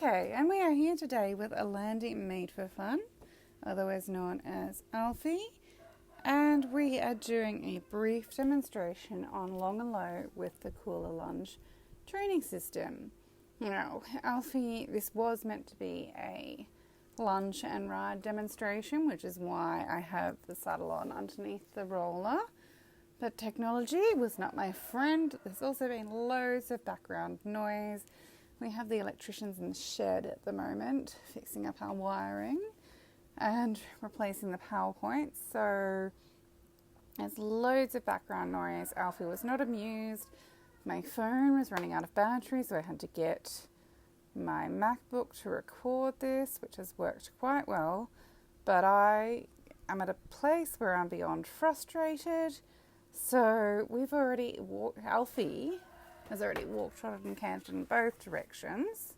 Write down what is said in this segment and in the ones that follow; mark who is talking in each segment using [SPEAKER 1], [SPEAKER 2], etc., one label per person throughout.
[SPEAKER 1] Okay, and we are here today with a landing made for fun, otherwise known as Alfie, and we are doing a brief demonstration on long and low with the cooler lunge training system. Now, Alfie, this was meant to be a lunge and ride demonstration, which is why I have the saddle on underneath the roller, but technology was not my friend. There's also been loads of background noise. We have the electricians in the shed at the moment fixing up our wiring and replacing the power points. So there's loads of background noise. Alfie was not amused. My phone was running out of battery, so I had to get my MacBook to record this, which has worked quite well. But I am at a place where I'm beyond frustrated. So we've already Alfie has already walked, trotted and cantered in both directions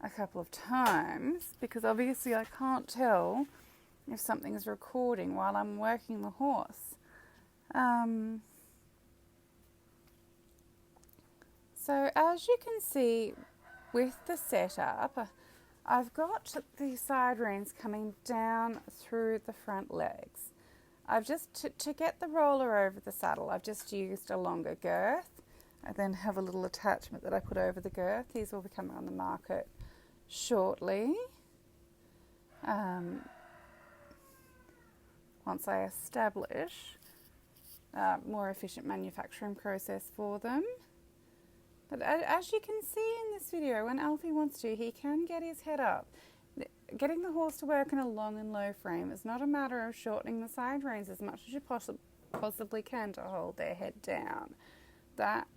[SPEAKER 1] a couple of times because obviously I can't tell if something is recording while I'm working the horse. So as you can see with the setup, I've got the side reins coming down through the front legs. I've just, to get the roller over the saddle, I've just used a longer girth. I then have a little attachment that I put over the girth. These will be coming on the market shortly. Once I establish a more efficient manufacturing process for them. But as you can see in this video, when Alfie wants to, he can get his head up. Getting the horse to work in a long and low frame is not a matter of shortening the side reins as much as you possibly can to hold their head down. That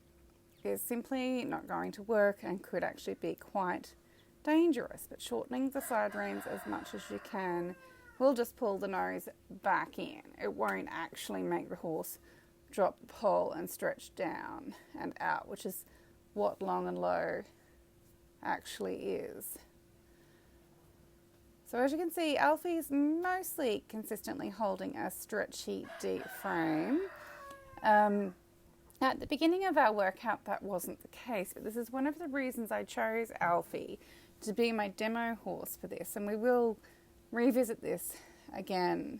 [SPEAKER 1] is simply not going to work and could actually be quite dangerous. But shortening the side reins as much as you can will just pull the nose back in. It won't actually make the horse drop the pole and stretch down and out, which is what long and low actually is. So as you can see, Alfie is mostly consistently holding a stretchy, deep frame. At the beginning of our workout, that wasn't the case, but this is one of the reasons I chose Alfie to be my demo horse for this, and we will revisit this again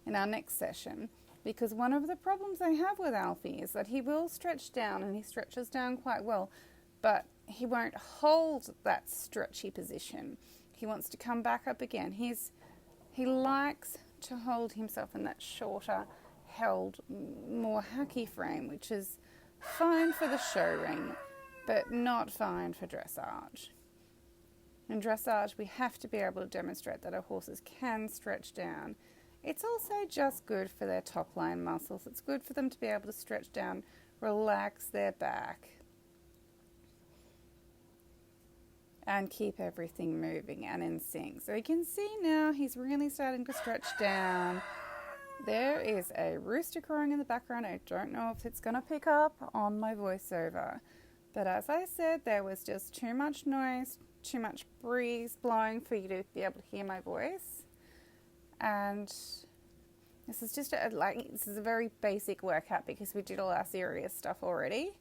[SPEAKER 1] in our next session, because one of the problems I have with Alfie is that he will stretch down, and he stretches down quite well, but he won't hold that stretchy position. He wants to come back up again. He likes to hold himself in that shorter, held, more hacky frame, which is fine for the show ring, but not fine for dressage. In dressage, we have to be able to demonstrate that our horses can stretch down. It's also just good for their top line muscles. It's good for them to be able to stretch down, relax their back, and keep everything moving and in sync. So you can see now he's really starting to stretch down. There is a rooster crowing in the background. I don't know if it's going to pick up on my voiceover. But as I said, there was just too much noise, too much breeze blowing for you to be able to hear my voice. And this is just this is a very basic workout because we did all our serious stuff already.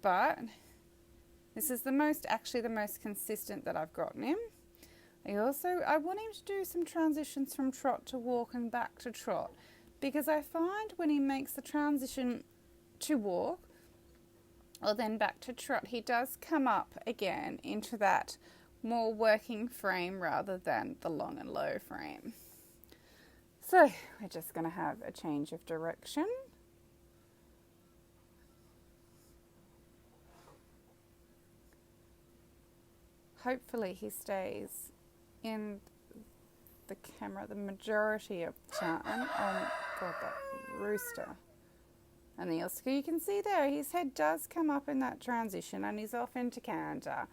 [SPEAKER 1] But this is the most consistent that I've gotten him. I want him to do some transitions from trot to walk and back to trot, because I find when he makes the transition to walk or then back to trot, he does come up again into that more working frame rather than the long and low frame. So we're just going to have a change of direction. Hopefully he stays in the camera the majority of the time. Oh God, that rooster. And you can see there, his head does come up in that transition and he's off into canter,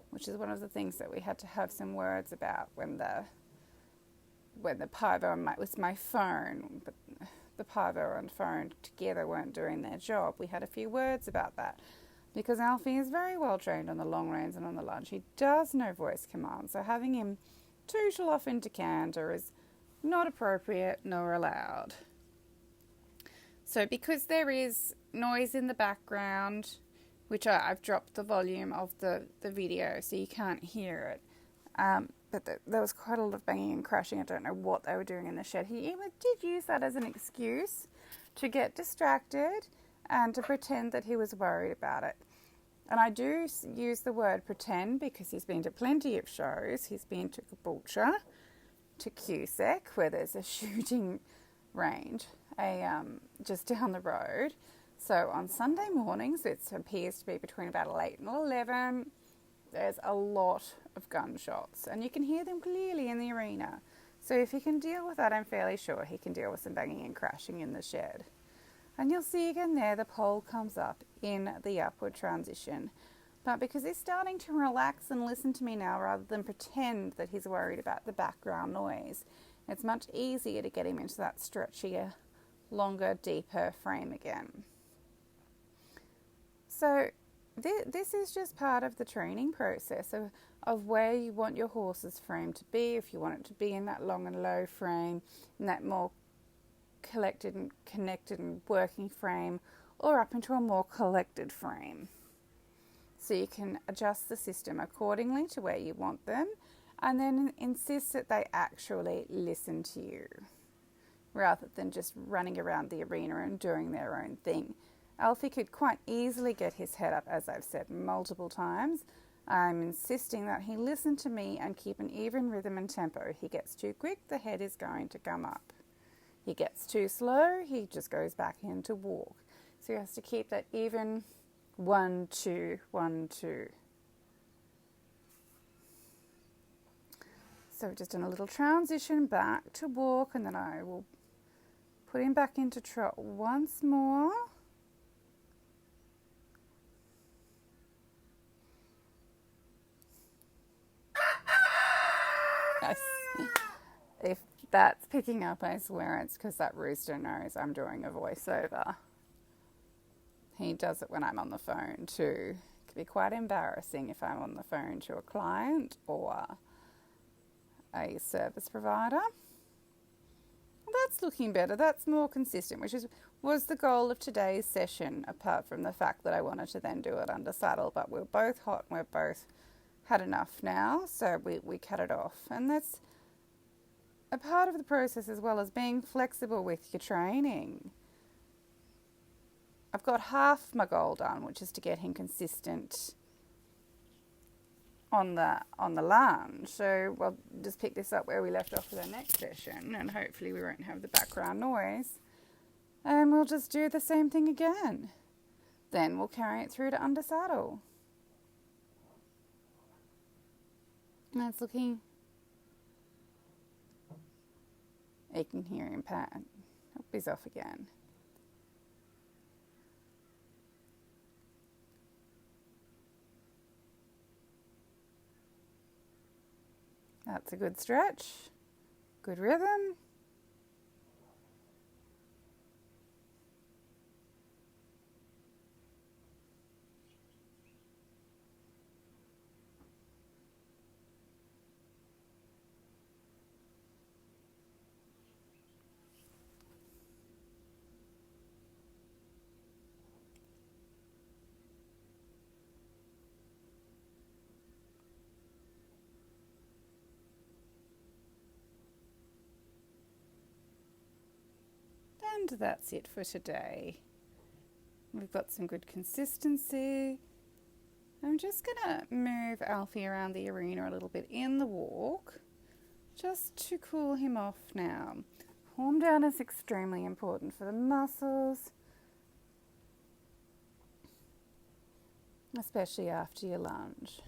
[SPEAKER 1] which is one of the things that we had to have some words about when the pivo was my phone, but the pivo and phone together weren't doing their job. We had a few words about that. Because Alfie is very well trained on the long reins and on the lunge. He does know voice commands, so having him tootle off into canter is not appropriate nor allowed. So because there is noise in the background, which I've dropped the volume of the video so you can't hear it. But there was quite a lot of banging and crashing. I don't know what they were doing in the shed. He even did use that as an excuse to get distracted and to pretend that he was worried about it. And I do use the word pretend because he's been to plenty of shows. He's been to Caboolture, to Cusack, where there's a shooting range just down the road. So on Sunday mornings, it appears to be between about 8 and 11. There's a lot of gunshots, and you can hear them clearly in the arena. So if he can deal with that, I'm fairly sure he can deal with some banging and crashing in the shed. And you'll see again there, the pole comes up in the upward transition. But because he's starting to relax and listen to me now rather than pretend that he's worried about the background noise, it's much easier to get him into that stretchier, longer, deeper frame again. So this is just part of the training process of where you want your horse's frame to be. If you want it to be in that long and low frame, in that more collected and connected and working frame, or up into a more collected frame. So you can adjust the system accordingly to where you want them, and then insist that they actually listen to you rather than just running around the arena and doing their own thing. Alfie could quite easily get his head up, as I've said multiple times. I'm insisting that he listen to me and keep an even rhythm and tempo. He gets too quick, the head is going to come up. He gets too slow, he just goes back into walk. So he has to keep that even 1, 2, 1, 2. So just in a little transition back to walk, and then I will put him back into trot once more. If that's picking up, I swear it's because that rooster knows I'm doing a voiceover. He does it when I'm on the phone too. It can be quite embarrassing if I'm on the phone to a client or a service provider. That's looking better. That's more consistent, which was the goal of today's session, apart from the fact that I wanted to then do it under saddle. But we're both hot and we're both had enough now, so we cut it off. And that's a part of the process, as well as being flexible with your training. I've got half my goal done, which is to get him consistent on the lunge. So we'll just pick this up where we left off with our next session, and hopefully we won't have the background noise. And we'll just do the same thing again. Then we'll carry it through to under saddle. That's looking... You can hear him pat. Hope he's off again. That's a good stretch. Good rhythm. And that's it for today. We've got some good consistency. I'm just going to move Alfie around the arena a little bit in the walk, just to cool him off now. Warm down is extremely important for the muscles, especially after your lunge.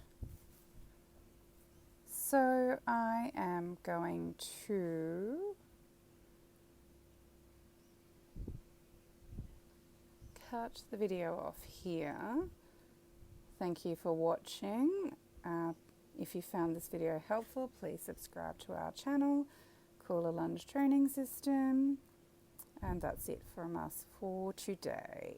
[SPEAKER 1] So I am going to cut the video off here. Thank you for watching. If you found this video helpful, please subscribe to our channel, Cooler Lunge Training System. And that's it from us for today.